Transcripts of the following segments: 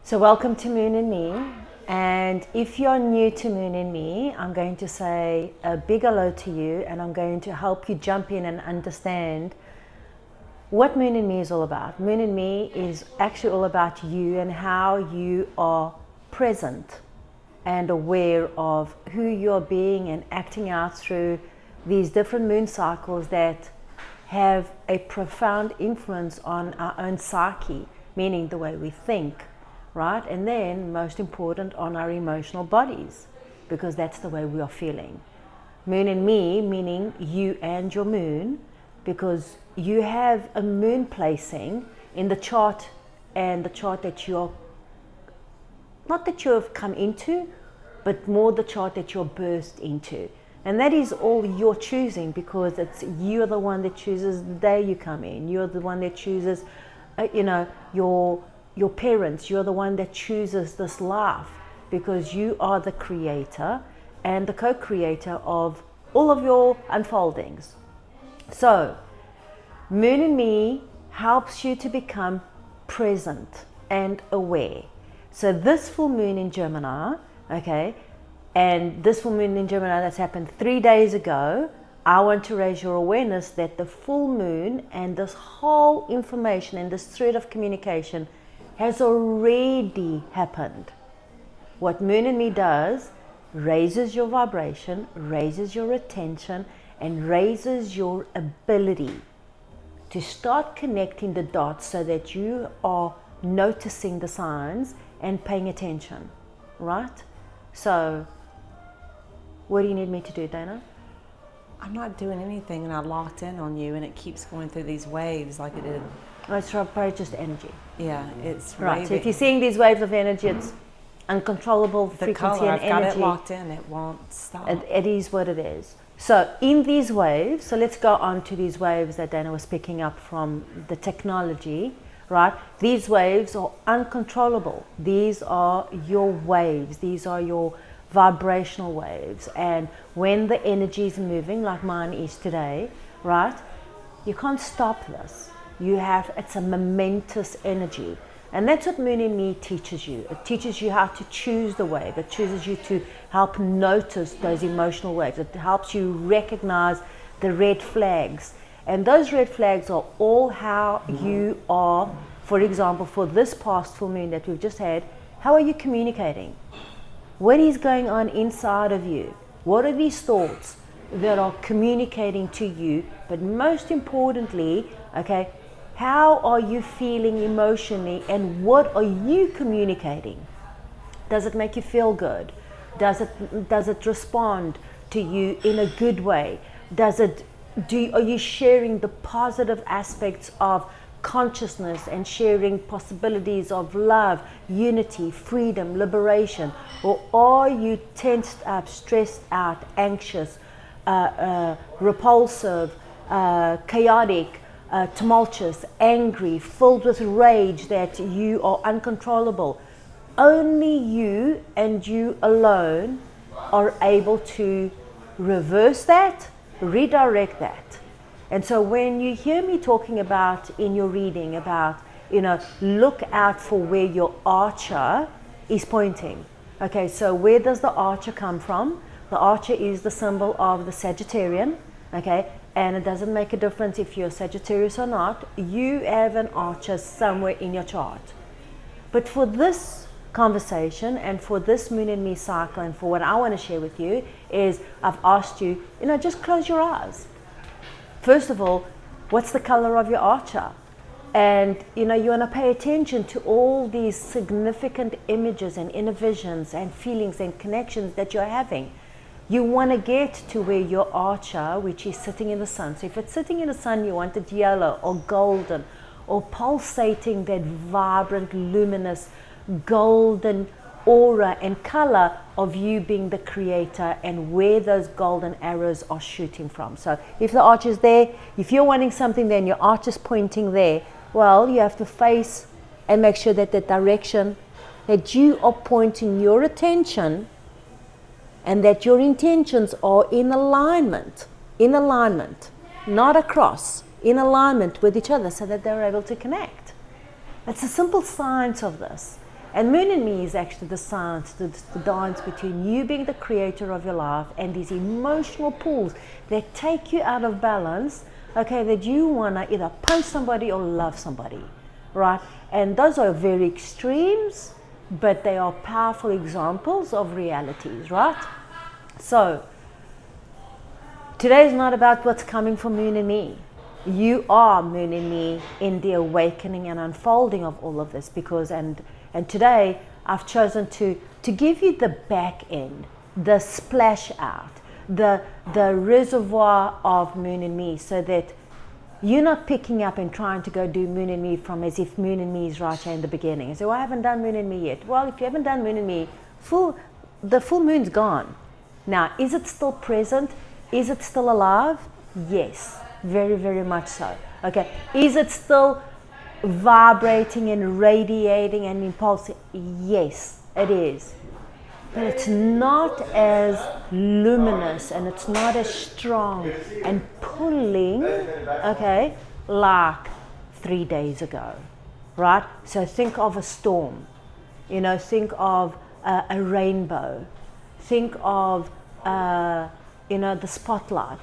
So welcome to Moon and Me, and if you're new to Moon and Me, I'm going to say a big hello to you, and I'm going to help you jump in and understand what Moon and Me is all about. Moon and Me is actually all about you and how you are present and aware of who you're being and acting out through these different moon cycles that have a profound influence on our own psyche, meaning the way we think, right? And then, most important, on our emotional bodies, because that's the way we are feeling. Moon and Me, meaning you and your moon, because you have a moon placing in the chart, and the chart that you're, not that you have come into, but more the chart that you're birthed into. And that is all your choosing, because it's you're the one that chooses the day you come in. You're the one that chooses, your parents. You're the one that chooses this life, because you are the creator and the co-creator of all of your unfoldings. So Moon and Me helps you to become present and aware. So this full moon in Gemini, okay, and this full moon in Gemini that's happened 3 days ago, I want to raise your awareness that the full moon and this whole information and this thread of communication has already happened. What Moon and Me does, raises your vibration, raises your attention, and raises your ability to start connecting the dots so that you are noticing the signs and paying attention, right? So, what do you need me to do, Dana? I'm not doing anything, and I locked in on you, and it keeps going through these waves like it did. It's probably just energy. Yeah, it's right. waving. So if you're seeing these waves of energy, it's uncontrollable the frequency color, and I've energy. got it locked in. It won't stop. It is what it is. So in these waves, so let's go on to these waves that Dana was picking up from the technology, right? These waves are uncontrollable. These are your waves. These are your vibrational waves. And when the energy is moving, like mine is today, right? You can't stop this. It's a momentous energy. And that's what Moon and Me teaches you. It teaches you how to choose the wave. It chooses you to help notice those emotional waves. It helps you recognize the red flags. And those red flags are all how you are, for example, for this past full moon that we've just had, how are you communicating? What is going on inside of you? What are these thoughts that are communicating to you? But most importantly, okay, how are you feeling emotionally, and what are you communicating? Does it make you feel good? Does it respond to you in a good way? Are you sharing the positive aspects of consciousness and sharing possibilities of love, unity, freedom, liberation? Or are you tensed up, stressed out, anxious, repulsive, chaotic, tumultuous, angry, filled with rage that you are uncontrollable? Only you and you alone are able to reverse that, redirect that. And so when you hear me talking about in your reading about, look out for where your archer is pointing. Okay, so where does the archer come from? The archer is the symbol of the Sagittarian, okay? And it doesn't make a difference if you're Sagittarius or not. You have an archer somewhere in your chart. But for this conversation and for this Moon and Me cycle and for what I want to share with you is I've asked you, just close your eyes. First of all, what's the color of your archer? And you want to pay attention to all these significant images and inner visions and feelings and connections that you're having. You want to get to where your archer, which is sitting in the sun. So if it's sitting in the sun, you want it yellow or golden or pulsating that vibrant, luminous, golden aura and color of you being the creator and where those golden arrows are shooting from. So if the archer's there, if you're wanting something there and your archer's pointing there, well, you have to face and make sure that the direction that you are pointing your attention and that your intentions are in alignment, not across, in alignment with each other so that they're able to connect. It's a simple science of this. And Moon and Me is actually the science, the dance between you being the creator of your life and these emotional pulls that take you out of balance, okay, that you want to either punch somebody or love somebody, right? And those are very extremes, but they are powerful examples of realities, right? So, today is not about what's coming for Moon and Me. You are Moon and Me in the awakening and unfolding of all of this, because and today I've chosen to give you the back end, the splash out, the reservoir of Moon and Me, so that you're not picking up and trying to go do Moon and Me from as if Moon and Me is right here in the beginning. And so I haven't done Moon and Me yet. Well, if you haven't done Moon and Me, the full moon's gone. Now, is it still present? Is it still alive? Yes, very, very much so. Okay, is it still vibrating and radiating and impulsing? Yes, it is. But it's not as luminous and it's not as strong and pulling, okay, like 3 days ago, right? So think of a storm, you know, think of a rainbow, think of, you know, the spotlight.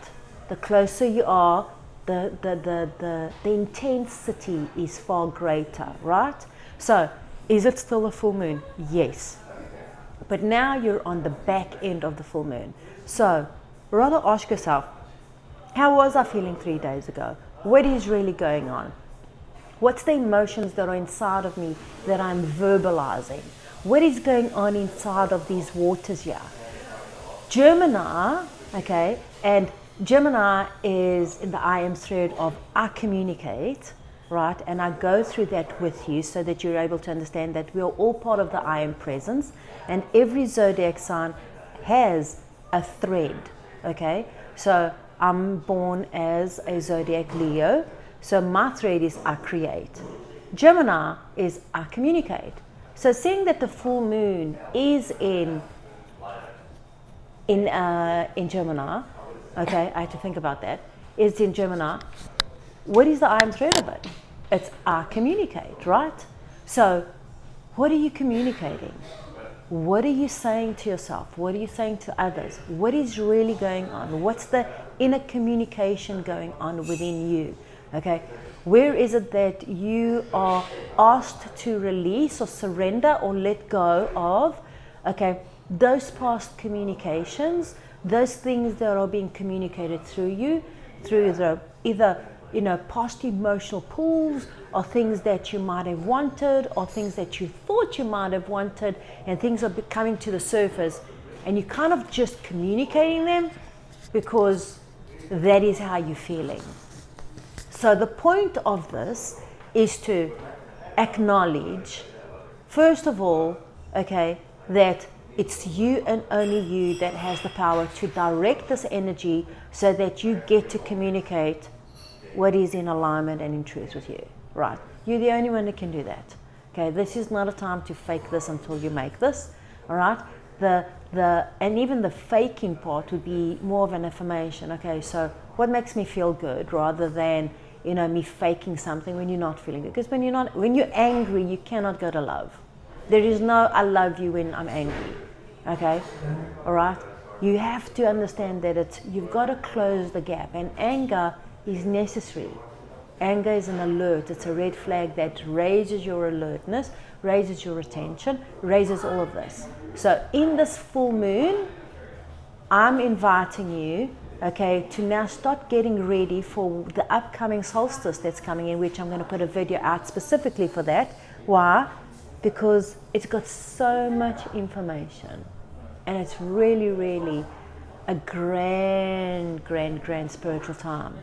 The closer you are, the intensity is far greater, right? So, is it still a full moon? Yes. But now you're on the back end of the full moon. So, rather ask yourself, how was I feeling 3 days ago? What is really going on? What's the emotions that are inside of me that I'm verbalizing? What is going on inside of these waters here? Gemini, okay, and Gemini is in the I am thread of I communicate, right? And I go through that with you so that you're able to understand that we are all part of the I am presence, and every zodiac sign has a thread, okay? So I'm born as a zodiac Leo, so my thread is I create. Gemini is I communicate. So seeing that the full moon is in Gemini, okay, I had to think about that. It's in Gemini. What is the I am thread of it? It's I communicate, right? So, what are you communicating? What are you saying to yourself? What are you saying to others? What is really going on? What's the inner communication going on within you? Okay, where is it that you are asked to release or surrender or let go of? Okay, those past communications, those things that are being communicated through you, through the either, you know, past emotional pulls, or things that you might have wanted, or things that you thought you might have wanted, and things are coming to the surface, and you're kind of just communicating them because that is how you're feeling. So the point of this is to acknowledge, first of all, okay, that it's you and only you that has the power to direct this energy so that you get to communicate what is in alignment and in truth with you, right? You're the only one that can do that. Okay, this is not a time to fake this until you make this, all right? And even the faking part would be more of an affirmation. Okay, so what makes me feel good, rather than, you know, me faking something when you're not feeling good. Because when you're angry, you cannot go to love. There is no I love you when I'm angry. Okay, all right? You have to understand that you've got to close the gap, and anger is necessary. Anger is an alert. It's a red flag that raises your alertness, raises your attention, raises all of this. So in this full moon, I'm inviting you, okay, to now start getting ready for the upcoming solstice that's coming in, which I'm going to put a video out specifically for that. Why? Because it's got so much information, and it's really, really a grand spiritual time.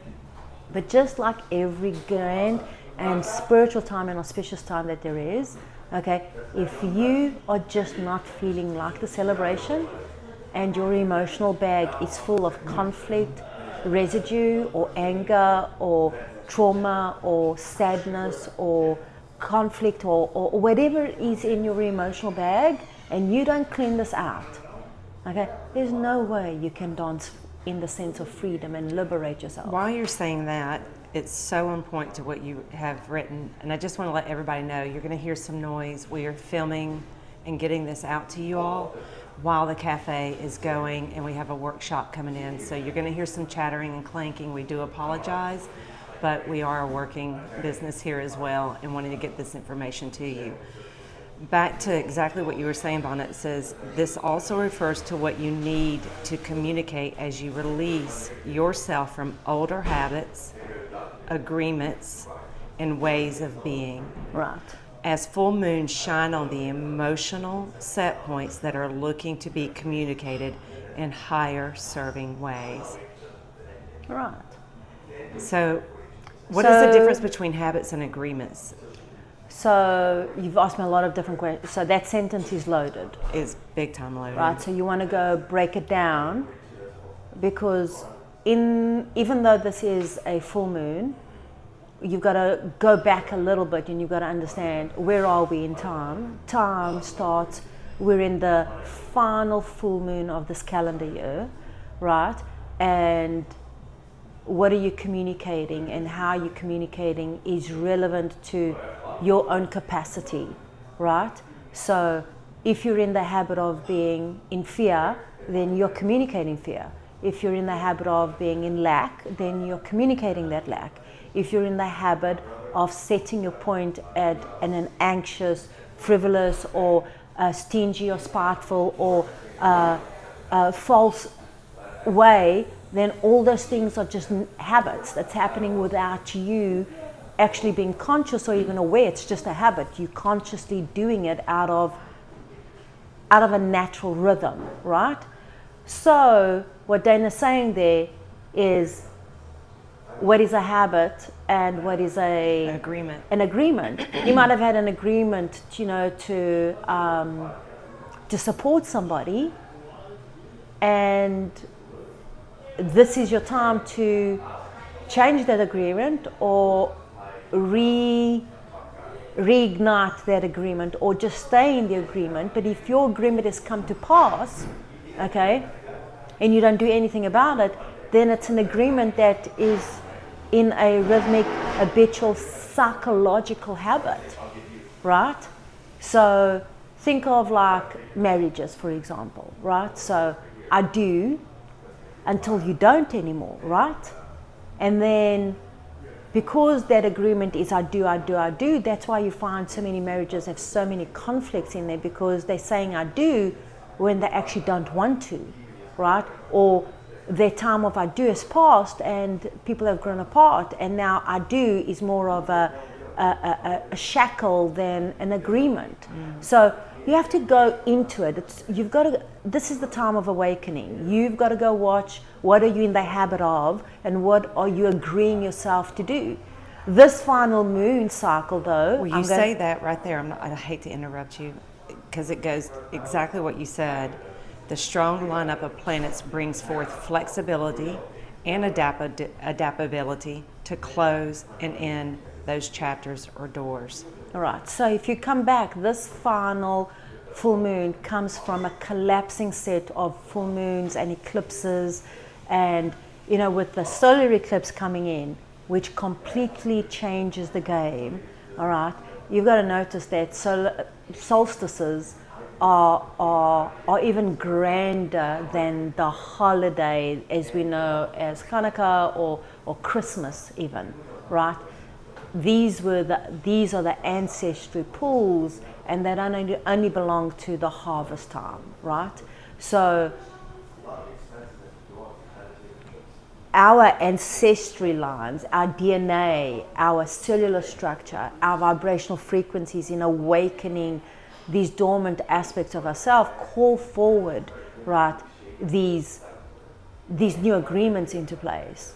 But just like every grand and spiritual time and auspicious time that there is, okay, if you are just not feeling like the celebration, and your emotional bag is full of conflict, residue, or anger, or trauma, or sadness, or conflict, or whatever is in your emotional bag, and you don't clean this out, okay, there's no way you can dance in the sense of freedom and liberate yourself. While you're saying that, it's so on point to what you have written. And I just want to let everybody know, you're going to hear some noise. We are filming and getting this out to you all while the cafe is going, and we have a workshop coming in. So you're going to hear some chattering and clanking. We do apologize, but we are a working business here as well and wanting to get this information to you. Back to exactly what you were saying, Bonnet, says this also refers to what you need to communicate as you release yourself from older habits, agreements, and ways of being. Right. As full moons shine on the emotional set points that are looking to be communicated in higher serving ways. Right. So, what is the difference between habits and agreements? So you've asked me a lot of different questions. So that sentence is loaded. Is big time loaded. Right. So you want to go break it down, because even though this is a full moon, you've got to go back a little bit and you've got to understand, where are we in time? Time starts, we're in the final full moon of this calendar year, right? And what are you communicating, and how you're communicating is relevant to your own capacity, right? So if you're in the habit of being in fear, then you're communicating fear. If you're in the habit of being in lack, then you're communicating that lack. If you're in the habit of setting your point at an anxious, frivolous, or stingy, or spiteful, or false way, then all those things are just habits that's happening without you actually being conscious or even aware. It's just a habit. You're consciously doing it out of a natural rhythm, right? So what Dana's saying there is, what is a habit and what is an agreement? An agreement. You might have had an agreement, to support somebody, and this is your time to change that agreement, or reignite that agreement, or just stay in the agreement. But if your agreement has come to pass, okay, and you don't do anything about it, then it's an agreement that is in a rhythmic, habitual, psychological habit, right? So think of like marriages, for example, right? So I do until you don't anymore, right? And then because that agreement is I do, that's why you find so many marriages have so many conflicts in there, because they're saying I do when they actually don't want to, right? Or their time of I do has passed and people have grown apart, and now I do is more of a shackle than an agreement. So you have to go into it. This is the time of awakening. You've got to go watch, what are you in the habit of, and what are you agreeing yourself to do. This final moon cycle, though. Well, you say that right there. I hate to interrupt you, because it goes exactly what you said. The strong lineup of planets brings forth flexibility and adaptability to close and end those chapters or doors. All right. So if you come back, this final full moon comes from a collapsing set of full moons and eclipses, and with the solar eclipse coming in, which completely changes the game. All right. You've got to notice that solstices are even grander than the holiday as we know as Hanukkah or Christmas even, right? These are the ancestry pools, and that only belong to the harvest time, right? So our ancestry lines, our DNA, our cellular structure, our vibrational frequencies in awakening these dormant aspects of ourselves call forward, right, these new agreements into place.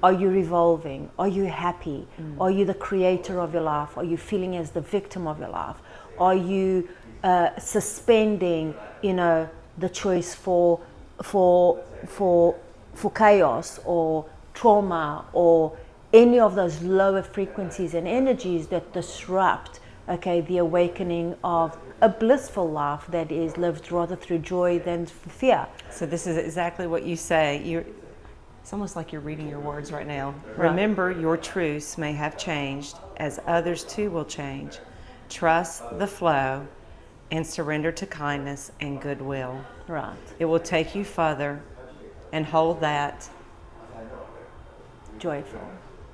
Are you revolving? Are you happy? Are you the creator of your life? Are you feeling as the victim of your life? Are you suspending, the choice for chaos or trauma or any of those lower frequencies and energies that disrupt, the awakening of a blissful life that is lived rather through joy than fear? So this is exactly what you say. It's almost like you're reading your words right now. Right. Remember, your truths may have changed, as others too will change. Trust the flow and surrender to kindness and goodwill. Right. It will take you further, and hold that Joyful.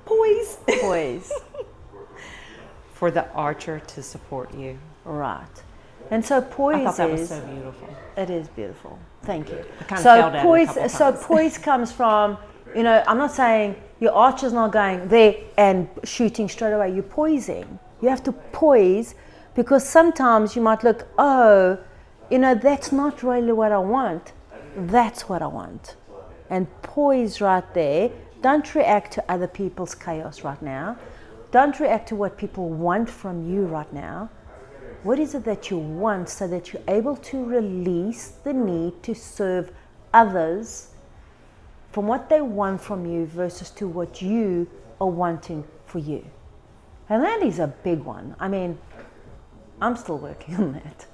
poise Poise. for the archer to support you. Right. And so poise I thought that was is, so beautiful. it is beautiful. Thank you. I kind of fell down poise, a couple so times. poise comes from, you know, I'm not saying your archer's not going there and shooting straight away. You're poising. You have to poise, because sometimes you might look, oh, you know, that's not really what I want. That's what I want. And poise right there. Don't react to other people's chaos right now. Don't react to what people want from you right now. What is it that you want, so that you're able to release the need to serve others from what they want from you versus to what you are wanting for you? And that is a big one. I mean, I'm still working on that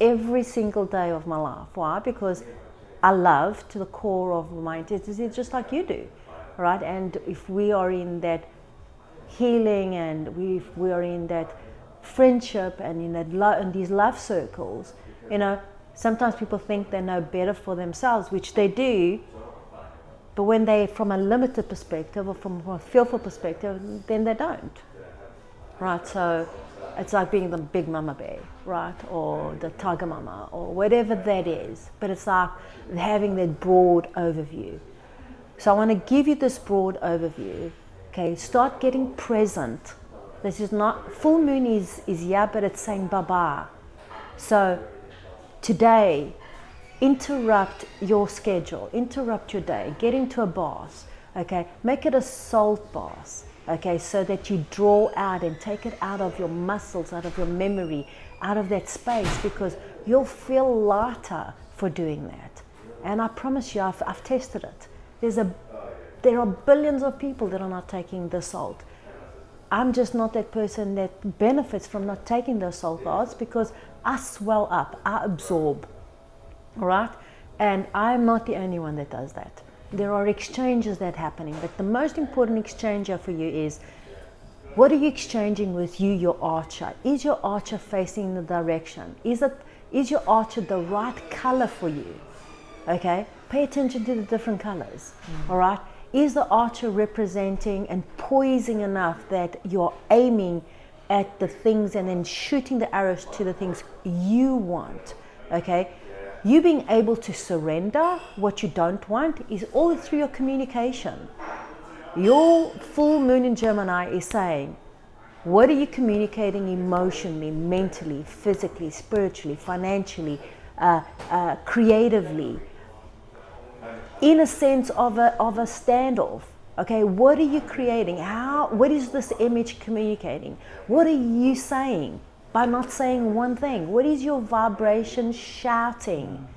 every single day of my life. Why? Because I love to the core of my identity, just like you do, right? And if we are in that healing, and if we are in that friendship and in that in these love circles, you know, sometimes people think they know better for themselves, which they do, but when they, from a limited perspective or from a fearful perspective, then they don't, right? So it's like being the big mama bear, right? Or the tiger mama, or whatever that is, but it's like having that broad overview. So I want to give you this broad overview. Okay, start getting present. This is not, full moon is yeah, but it's saying bye-bye. So today, interrupt your schedule, interrupt your day, get into a bath, okay? Make it a salt bath, okay? So that you draw out and take it out of your muscles, out of your memory, out of that space, because you'll feel lighter for doing that. And I promise you, I've tested it. There are billions of people that are not taking the salt. I'm just not that person that benefits from not taking those salt baths, because I swell up, I absorb, all right? And I'm not the only one that does that. There are exchanges that are happening, but the most important exchanger for you is, what are you exchanging with you, your archer? Is your archer facing in the direction? Is your archer the right color for you? Okay, pay attention to the different colors, all right? Is the archer representing and poising enough that you're aiming at the things and then shooting the arrows to the things you want, okay? You being able to surrender what you don't want is all through your communication. Your full moon in Gemini is saying, what are you communicating emotionally, mentally, physically, spiritually, financially, creatively, in a sense of a standoff? Okay, what are you creating? What is this image communicating? What are you saying by not saying one thing? What is your vibration shouting?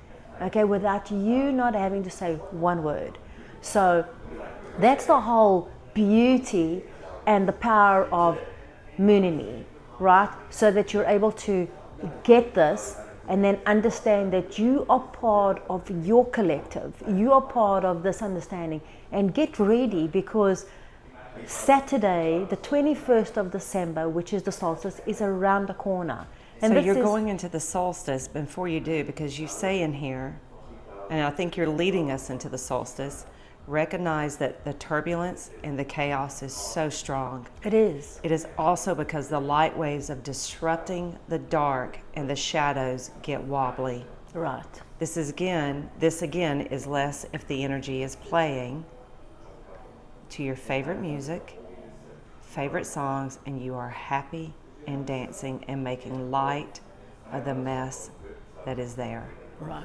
Okay, without you not having to say one word. So that's the whole beauty and the power of Moon in Me, right? So that you're able to get this and then understand that you are part of your collective. You are part of this understanding. And get ready, because Saturday, the 21st of December, which is the solstice, is around the corner. And so you're going into the solstice. Before you do, because you say in here, and I think you're leading us into the solstice, recognize that the turbulence and the chaos is so strong. It is. It is also because the light waves of disrupting the dark and the shadows get wobbly. Right. This again is less if the energy is playing to your favorite music, favorite songs, and you are happy and dancing and making light of the mess that is there. Right.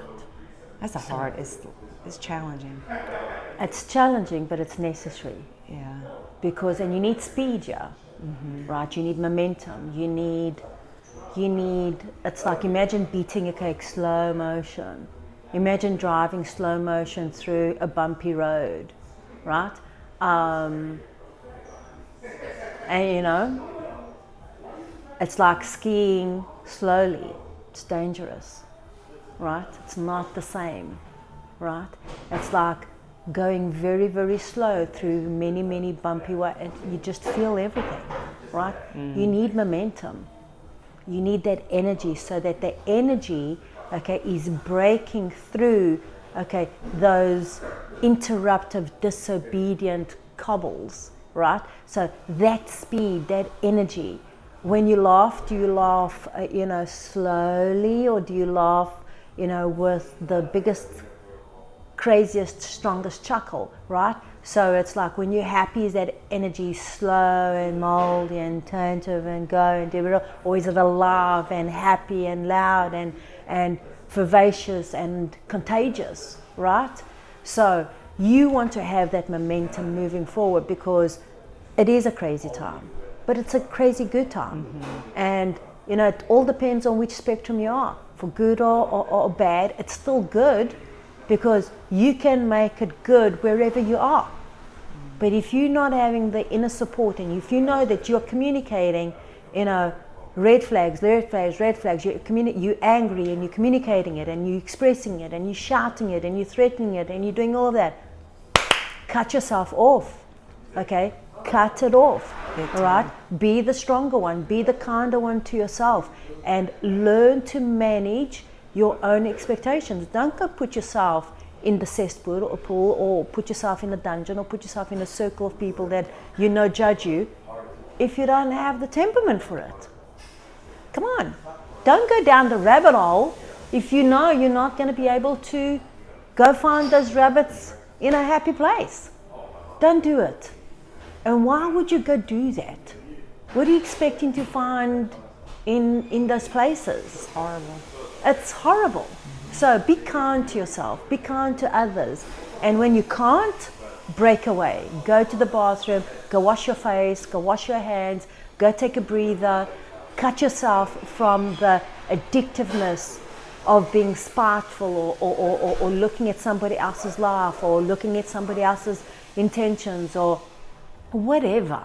That's it's challenging. It's challenging, but it's necessary. Yeah. Because, and you need speed, yeah. Right? You need momentum. You need, it's like, imagine beating a cake slow motion. Imagine driving slow motion through a bumpy road, right? And you know, it's like skiing slowly. It's dangerous, right? It's not the same, right? It's like going very, very slow through many, many bumpy ways, and you just feel everything, right? You need momentum. You need that energy, so that the energy, okay, is breaking through, okay, those interruptive, disobedient cobbles, right? So that speed, that energy. When you laugh, do you laugh, slowly, or do you laugh, with the biggest, craziest, strongest chuckle, right? So it's like when you're happy, is that energy slow and moldy and tentative and go and do it all? Or is it alive and happy and loud and vivacious and contagious, right? So you want to have that momentum moving forward, because it is a crazy time, but it's a crazy good time. And it all depends on which spectrum you are, for good or bad. It's still good, because you can make it good wherever you are. But if you're not having the inner support, and if you know that you're communicating, red flags, you're angry and you're communicating it and you're expressing it and you're shouting it and you're threatening it and you're doing all of that, cut yourself off, okay? Cut it off, all right? Be the stronger one, be the kinder one to yourself, and learn to manage your own expectations. Don't go put yourself in the cesspool or pool, or put yourself in a dungeon, or put yourself in a circle of people that judge you, if you don't have the temperament for it. Come on, don't go down the rabbit hole if you know you're not going to be able to go find those rabbits in a happy place. Don't do it. And why would you go do that? What are you expecting to find in those places? It's horrible. It's horrible. So be kind to yourself, be kind to others. And when you can't, break away. Go to the bathroom, go wash your face, go wash your hands, go take a breather. Cut yourself from the addictiveness of being spiteful, or looking at somebody else's life, or looking at somebody else's intentions, or whatever.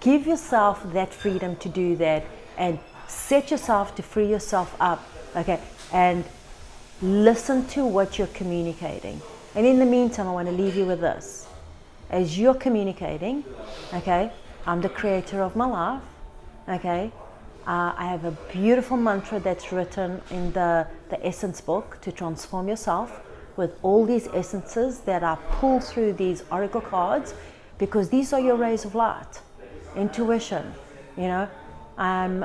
Give yourself that freedom to do that, and set yourself to free yourself up, okay? And listen to what you're communicating. And in the meantime, I want to leave you with this. As you're communicating, okay, I'm the creator of my life, okay? I have a beautiful mantra that's written in the Essence book to transform yourself, with all these essences that are pulled through these oracle cards, because these are your rays of light. Intuition, I'm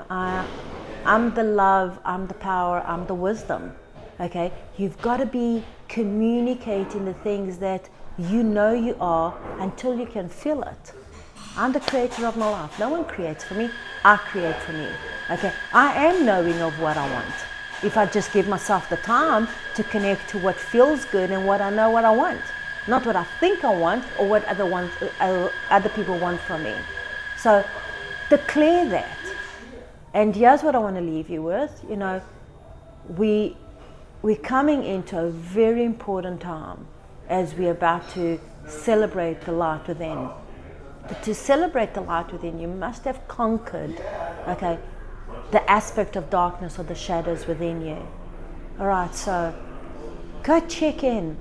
the love, I'm the power, I'm the wisdom. Okay, you've got to be communicating the things that you are until you can feel it. I'm the creator of my life. No one creates for me. I create for me. Okay, I am knowing of what I want. If I just give myself the time to connect to what feels good and what I know what I want, not what I think I want or what other people want from me. So declare that. And here's what I want to leave you with. We're coming into a very important time as we're about to celebrate the light within. But to celebrate the light within, you must have conquered, okay, the aspect of darkness or the shadows within you. All right, so go check in.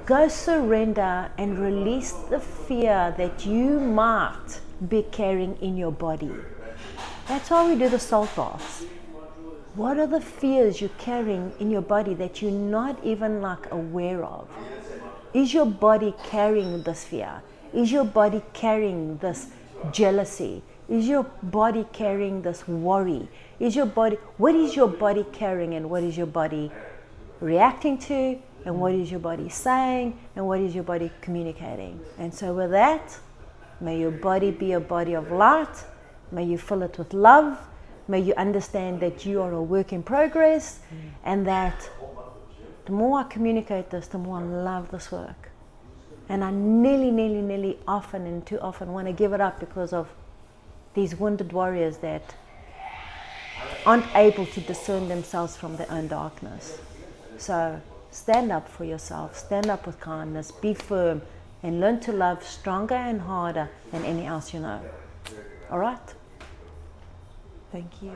Go surrender and release the fear that you might be carrying in your body. That's why we do the salt baths. What are the fears you're carrying in your body that you're not even aware of? Is your body carrying this fear? Is your body carrying this jealousy? Is your body carrying this worry? What is your body carrying, and what is your body reacting to, and what is your body saying, and what is your body communicating? And so with that, may your body be a body of light. May you fill it with love. May you understand that you are a work in progress, and that the more I communicate this, the more I love this work. And I nearly often and too often want to give it up because of these wounded warriors that aren't able to discern themselves from their own darkness. So stand up for yourself, stand up with kindness, be firm, and learn to love stronger and harder than any else you know. All right? Thank you.